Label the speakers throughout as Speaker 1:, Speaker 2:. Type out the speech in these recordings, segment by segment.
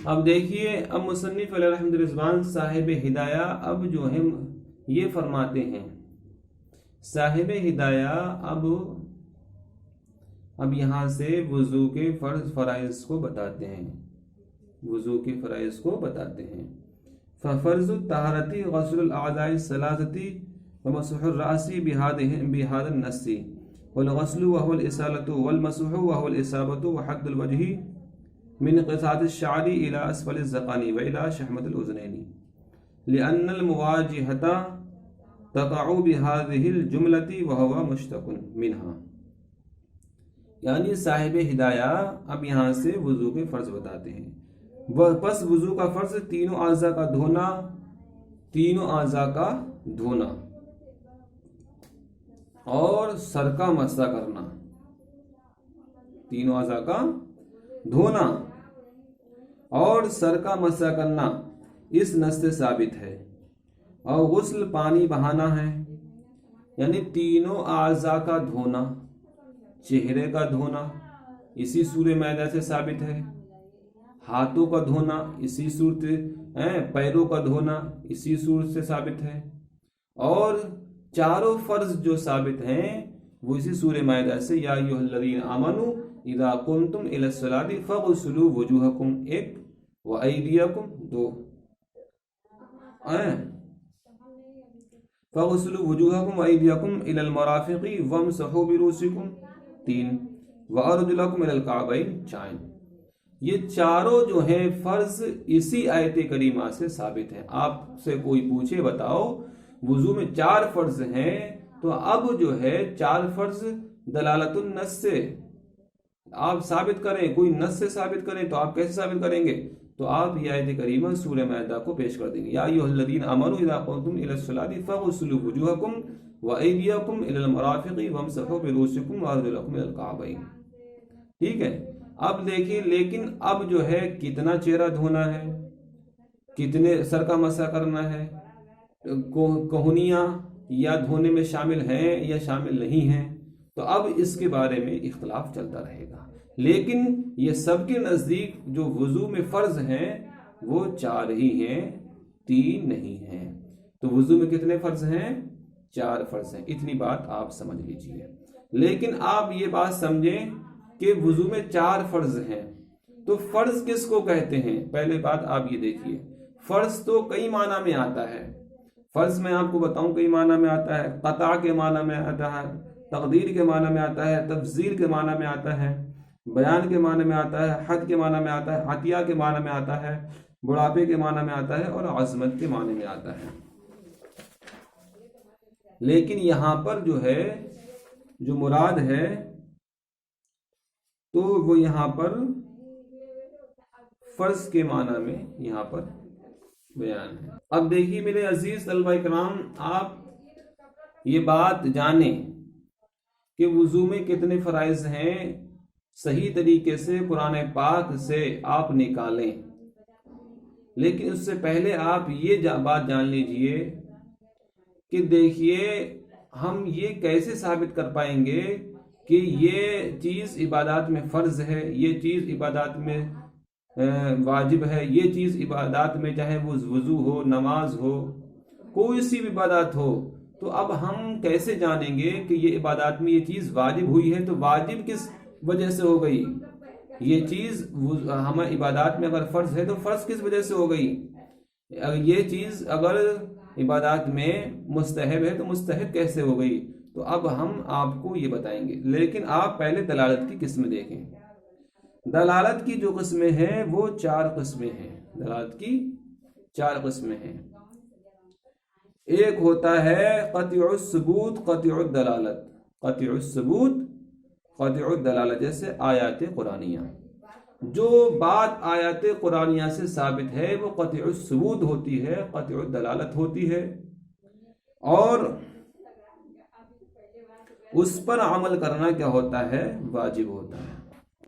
Speaker 1: اب دیکھیے، اب مصنف علیہ رحمۃ الرضوان صاحب ہدایہ اب جو ہے یہ فرماتے ہیں، صاحب ہدایہ اب یہاں سے وضو کے فرائض کو بتاتے ہیں، وضو کے فرائض کو بتاتے ہیں۔ ففرض الطہارتی غسل الاعضاء الثلاثتی ومسح الراس بهذا النص، والغسل وهو الإسالة، والمسح وهو الإصابة، وحد الوجه من قصات الشعر إلى أسفل الذقن وإلى شحمة الأذنين، لأن المواجهة تقع بهذه الجملة وهو مشتق منها۔ یعنی صاحب ہدایہ اب یہاں سے وضو کے فرض بتاتے ہیں۔ پس وضو کا فرض تینوں اعضاء کا دھونا، تینوں اعضاء کا دھونا اور سر کا مسح کرنا، تینوں اعضاء کا دھونا اور سر کا مسح کرنا اس نص سے ثابت ہے۔ اور غسل پانی بہانا ہے، یعنی تینوں اعضاء کا دھونا، چہرے کا دھونا اسی سورہ مائدہ سے ثابت ہے، ہاتھوں کا دھونا اسی صورت، پیروں کا دھونا اسی صورت سے ثابت ہے، اور چاروں فرض جو ثابت ہیں وہ اسی سورہ مائدہ سے، یا ایھا الذین آمنوا اذا قمتم الی الصلاۃ فاغسلوا وجوہکم ایک وایدیکم دو، فاغسلوا وجوہکم وایدیکم الی المرافق وامسحوا برؤوسکم تین، وارجلکم الی الکعبین چار۔ یہ چاروں جو ہیں فرض اسی آیت کریمہ سے ثابت ہیں۔ آپ سے کوئی پوچھے بتاؤ وضو میں 4 فرض ہیں، تو اب جو ہے 4 فرض دلالت النص سے آپ ثابت کریں، کوئی نص سے ثابت کریں تو آپ کیسے ثابت کریں گے؟ تو آپ یہ آیت کریمہ سورہ مائدہ کو پیش کر دیں گے، یا ایھا الذین آمنوا اذا قمتم الی الصلاۃ فاغسلوا وجوہکم وایدیکم الی المرافق وامسحوا برؤوسکم وارجلکم الی الکعبین۔ ٹھیک ہے، اب دیکھیے، لیکن اب جو ہے کتنا چہرہ دھونا ہے، کتنے سر کا مسح کرنا ہے، کہنیاں یا دھونے میں شامل ہیں یا شامل نہیں ہیں، تو اب اس کے بارے میں اختلاف چلتا رہے گا، لیکن یہ سب کے نزدیک جو وضو میں فرض ہیں وہ 4 ہی ہیں، 3 نہیں ہیں۔ تو وضو میں کتنے فرض ہیں؟ 4 فرض ہیں، اتنی بات آپ سمجھ لیجئے۔ لیکن آپ یہ بات سمجھیں کہ وضو میں 4 فرض ہیں، تو فرض کس کو کہتے ہیں؟ پہلے بات آپ یہ دیکھیے، فرض تو کئی معنی میں آتا ہے۔ فرض میں آپ کو بتاؤں کئی معنی میں آتا ہے، قطع کے معنی میں آتا ہے، تقدیر کے معنی میں آتا ہے، تفضیل کے معنی میں آتا ہے، بیان کے معنی میں آتا ہے، حد کے معنی میں آتا ہے، عطیہ کے معنی میں آتا ہے، بڑھاپے کے معنی میں آتا ہے، اور عظمت کے معنی میں آتا ہے۔ لیکن یہاں پر جو ہے جو مراد ہے تو وہ یہاں پر فرض کے معنی میں یہاں پر بیان ہے۔ اب دیکھیے میرے عزیز طلبہ اکرام، آپ یہ بات جانیں کہ وضو میں کتنے فرائض ہیں، صحیح طریقے سے قرآن پاک سے آپ نکالیں، لیکن اس سے پہلے آپ یہ بات جان لیجئے کہ دیکھیے ہم یہ کیسے ثابت کر پائیں گے کہ یہ چیز عبادات میں فرض ہے، یہ چیز عبادات میں واجب ہے، یہ چیز عبادات میں چاہے وہ وضو ہو، نماز ہو، کوئی سی بھی عبادات ہو، تو اب ہم کیسے جانیں گے کہ یہ عبادات میں یہ چیز واجب ہوئی ہے؟ تو واجب کس وجہ سے ہو گئی؟ یہ چیز ہمیں عبادات میں اگر فرض ہے تو فرض کس وجہ سے ہو گئی؟ یہ چیز اگر عبادات میں مستحب ہے تو مستحب کیسے ہو گئی؟ تو اب ہم آپ کو یہ بتائیں گے، لیکن آپ پہلے دلالت کی قسمیں دیکھیں۔ دلالت کی جو قسمیں ہیں وہ 4 قسمیں ہیں، دلالت کی 4 قسمیں ہیں۔ ایک ہوتا ہے قطع الثبوت، قطع الدلالت، قطع الثبوت، قطع الدلالت، جیسے آیات قرآنیہ۔ جو بات آیات قرآنیہ سے ثابت ہے وہ قطع الثبوت ہوتی ہے، قطع الدلالت ہوتی ہے، اور اس پر عمل کرنا کیا ہوتا ہے؟ واجب ہوتا ہے،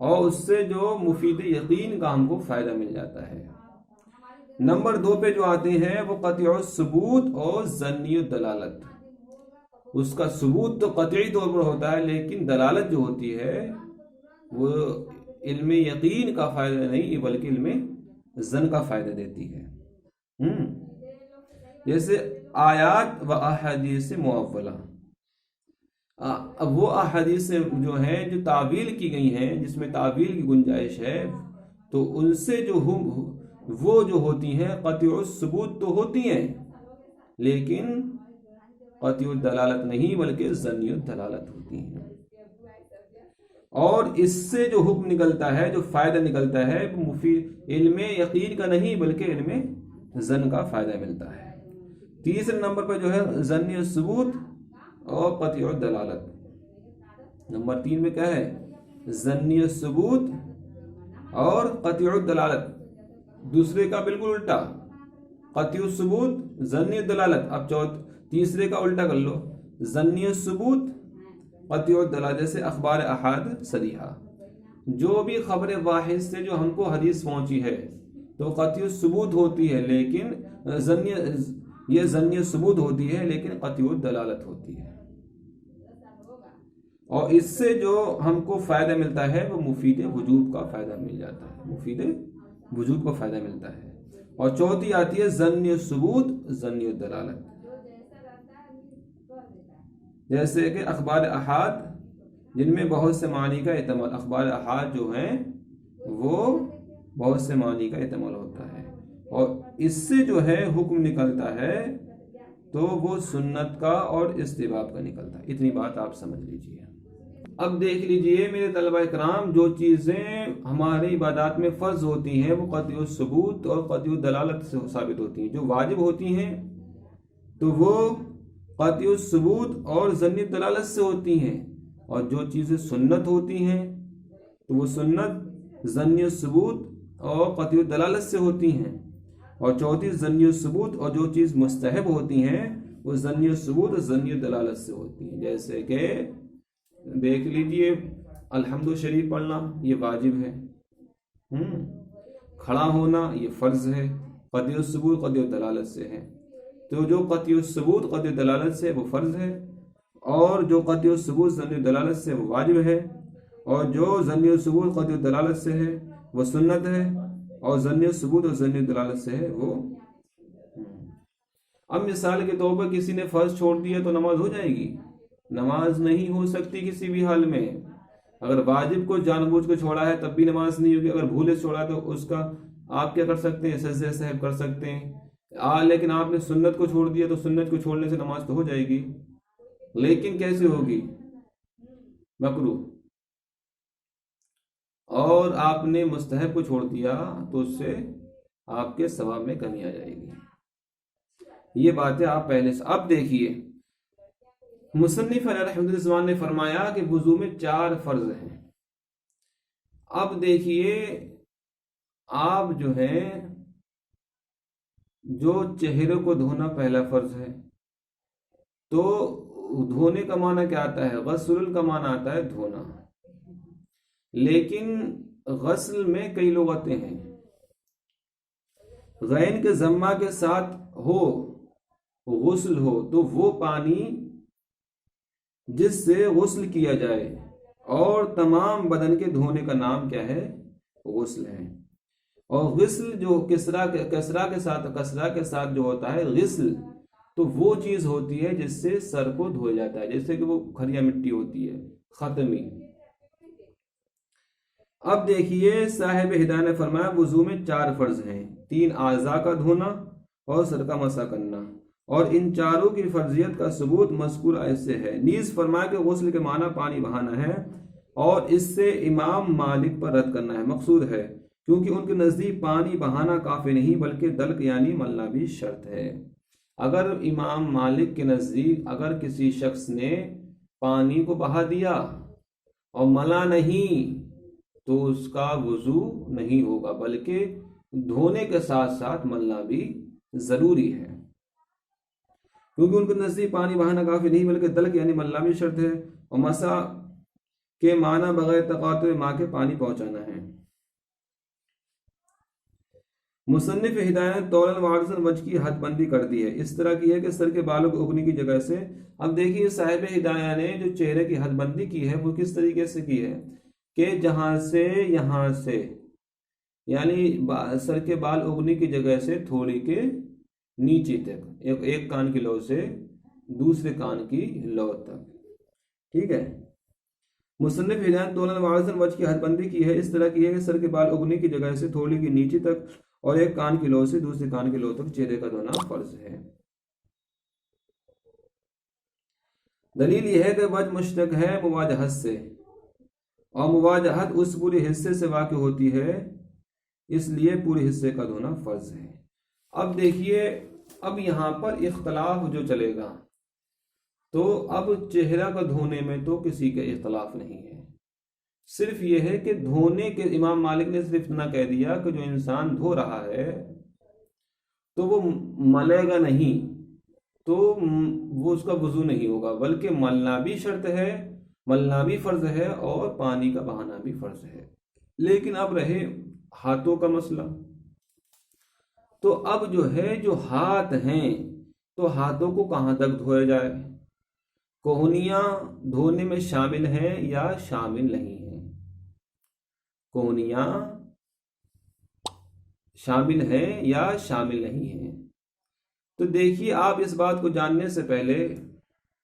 Speaker 1: اور اس سے جو مفید یقین کا ہم کو فائدہ مل جاتا ہے۔ نمبر 2 پہ جو آتے ہیں وہ قطع الثبوت اور ظنی الدلالت۔ اس کا ثبوت تو قطعی طور پر ہوتا ہے، لیکن دلالت جو ہوتی ہے وہ علم یقین کا فائدہ نہیں بلکہ علم زن کا فائدہ دیتی ہے۔ جیسے آیات و احادیث معولہ، اب وہ احادیث جو ہیں جو تعویل کی گئی ہیں، جس میں تعویل کی گنجائش ہے، تو ان سے وہ جو ہوتی ہیں قطع الثبوت تو ہوتی ہیں، لیکن قطع الدلالت نہیں بلکہ ظنی الدلالت ہوتی ہیں۔ اور اس سے جو حکم نکلتا ہے، جو فائدہ نکلتا ہے، وہ مفید علم یقین کا نہیں بلکہ علم ظن کا فائدہ ملتا ہے۔ تیسرے نمبر پر جو ہے ظنی الثبوت اور قطع الدلالت۔ نمبر 3 میں کیا ہے؟ ظنی الثبوت اور قطع الدلالت، دوسرے کا بالکل الٹا، قطع الثبوت ظنی الدلالت۔ اب تیسرے کا الٹا کر لو، ظنی الثبوت قطع الدلالت۔ جیسے اخبار احاد صریحہ، جو بھی خبر واحد سے جو ہم کو حدیث پہنچی ہے تو قطع الثبوت ہوتی ہے، لیکن یہ ظنی الثبوت ہوتی ہے لیکن قطع الدلالت ہوتی ہے۔ اور اس سے جو ہم کو فائدہ ملتا ہے وہ مفید وجوب کا فائدہ مل جاتا ہے، مفید وجوب کا فائدہ ملتا ہے۔ اور چوتھی آتی ہے ظنی الثبوت ظنی الدلالت، جیسے کہ اخبار احاد جن میں بہت سے معنی کا احتمال، اخبار احاد جو ہیں وہ بہت سے معنی کا احتمال ہوتا ہے، اور اس سے جو ہے حکم نکلتا ہے تو وہ سنت کا اور استحباب کا نکلتا ہے۔ اتنی بات آپ سمجھ لیجئے۔ اب دیکھ لیجئے میرے طلبہ اکرام، جو چیزیں ہماری عبادات میں فرض ہوتی ہیں وہ قطع الثبوت اور قطع الدلالت سے ثابت ہوتی ہیں۔ جو واجب ہوتی ہیں تو وہ قطع الثبوت اور ظنی الدلالت سے ہوتی ہیں، اور جو چیزیں سنت ہوتی ہیں تو وہ سنت ظنی الثبوت اور قطع الدلالت سے ہوتی ہیں، اور چوتھی ظنی الثبوت، اور جو چیز مستحب ہوتی ہیں وہ ظنی الثبوت اور ظنی الدلالت سے ہوتی ہیں۔ جیسے کہ دیکھ لیجئے الحمد شریف پڑھنا یہ واجب ہے، کھڑا ہونا یہ فرض ہے، قطع الثبوت قطع الدلالت سے ہے۔ تو جو قطع الثبوت قطع الدلالت سے وہ فرض ہے، اور جو قطع الثبوت ظنی الدلالت سے وہ واجب ہے، اور جو ظنی الثبوت قطع الدلالت سے ہے وہ سنت ہے، اور ظنی الثبوت اور ظنی الدلالت سے ہے وہ۔ اب مثال کے طور پر کسی نے فرض چھوڑ دیا تو نماز ہو جائے گی؟ نماز نہیں ہو سکتی کسی بھی حال میں۔ اگر واجب کو جان بوجھ کے چھوڑا ہے تب بھی نماز نہیں ہوگی، اگر بھولے چھوڑا تو اس کا آپ کیا کر سکتے ہیں؟ سجدہ سہو کر سکتے ہیں۔ لیکن آپ نے سنت کو چھوڑ دیا تو سنت کو چھوڑنے سے نماز تو ہو جائے گی، لیکن کیسے ہوگی؟ مکروہ۔ اور آپ نے مستحب کو چھوڑ دیا تو اس سے آپ کے ثواب میں کمی آ جائے گی۔ یہ باتیں آپ پہلے سے۔ اب دیکھیے مصنف علیہ رحمۃ اللہ نے فرمایا کہ وضو میں 4 فرض ہیں۔ اب دیکھیے آپ جو ہیں، جو چہرے کو دھونا پہلا فرض ہے، تو دھونے کا معنی کیا آتا ہے؟ غسل کا معنی آتا ہے دھونا، لیکن غسل میں کئی لغتیں ہیں۔ غین کے ضمہ کے ساتھ ہو غسل ہو تو وہ پانی جس سے غسل کیا جائے، اور تمام بدن کے دھونے کا نام کیا ہے؟ غسل ہے۔ اور غسل جو کسرا کے ساتھ جو ہوتا ہے غسل، تو وہ چیز ہوتی ہے جس سے سر کو دھویا جاتا ہے، جیسے کہ وہ کھریا مٹی ہوتی ہے، ختمی۔ اب دیکھیے صاحب ہدایت نے فرمایا وضو میں 4 فرض ہیں، 3 اعضاء کا دھونا اور سر کا مسح کرنا، اور ان چاروں کی فرضیت کا ثبوت مذکور آیت سے ہے۔ نیز فرمایا کہ غسل کے معنی پانی بہانا ہے، اور اس سے امام مالک پر رد کرنا ہے مقصود ہے، کیونکہ ان کے نزدیک پانی بہانا کافی نہیں بلکہ دلک یعنی ملنا بھی شرط ہے۔ اگر امام مالک کے نزدیک اگر کسی شخص نے پانی کو بہا دیا اور ملا نہیں تو اس کا وضو نہیں ہوگا، بلکہ دھونے کے ساتھ ساتھ ملنا بھی ضروری ہے، کیونکہ ان کے نزدیک پانی بہانا کافی نہیں بلکہ دلک یعنی ملنا بھی شرط ہے، اور مسح کے معنی بغیر تقاطع ماء کے پانی پہنچانا ہے۔ مصنف ہدایت طولاً وعرضاً وجہ کی حد بندی کر دی ہے، اس طرح کی ہے کہ سر کے بالوں کو اگنی کی جگہ سے۔ اب دیکھیے صاحب ہدایہ نے جو چہرے کی حد بندی کی ہے وہ کس طریقے سے کی ہے کہ جہاں سے یہاں سے یعنی سر کے بال اگنے کی جگہ سے تھوڑی کے نیچے تک، ایک کان کی لو سے دوسرے کان کی لو تک، ٹھیک ہے۔ مصنف ہدایت دولن وارثن وجہ کی حد بندی کی ہے، اس طرح کی ہے کہ سر کے بال اگنے کی جگہ سے تھوڑی کے نیچے تک اور ایک کان کی لو سے دوسرے کان کی لو تک چہرے کا دھونا فرض ہے۔ دلیل یہ ہے کہ وجہ مشتق ہے مواجہت سے، اور مواجہت اس پورے حصے سے واقع ہوتی ہے، اس لیے پورے حصے کا دھونا فرض ہے۔ اب دیکھیے، اب یہاں پر اختلاف جو چلے گا، تو اب چہرہ کا دھونے میں تو کسی کا اختلاف نہیں ہے، صرف یہ ہے کہ دھونے کے امام مالک نے صرف اتنا کہہ دیا کہ جو انسان دھو رہا ہے تو وہ ملے گا نہیں، تو وہ اس کا وضو نہیں ہوگا، بلکہ ملنا بھی شرط ہے، ملنا بھی فرض ہے اور پانی کا بہانا بھی فرض ہے۔ لیکن اب رہے ہاتھوں کا مسئلہ، تو اب جو ہے جو ہاتھ ہیں، تو ہاتھوں کو کہاں تک دھویا جائے؟ کوہنیاں دھونے میں شامل ہیں یا شامل نہیں ہیں؟ کوہنیاں شامل ہیں یا شامل نہیں ہیں؟ تو دیکھیے، آپ اس بات کو جاننے سے پہلے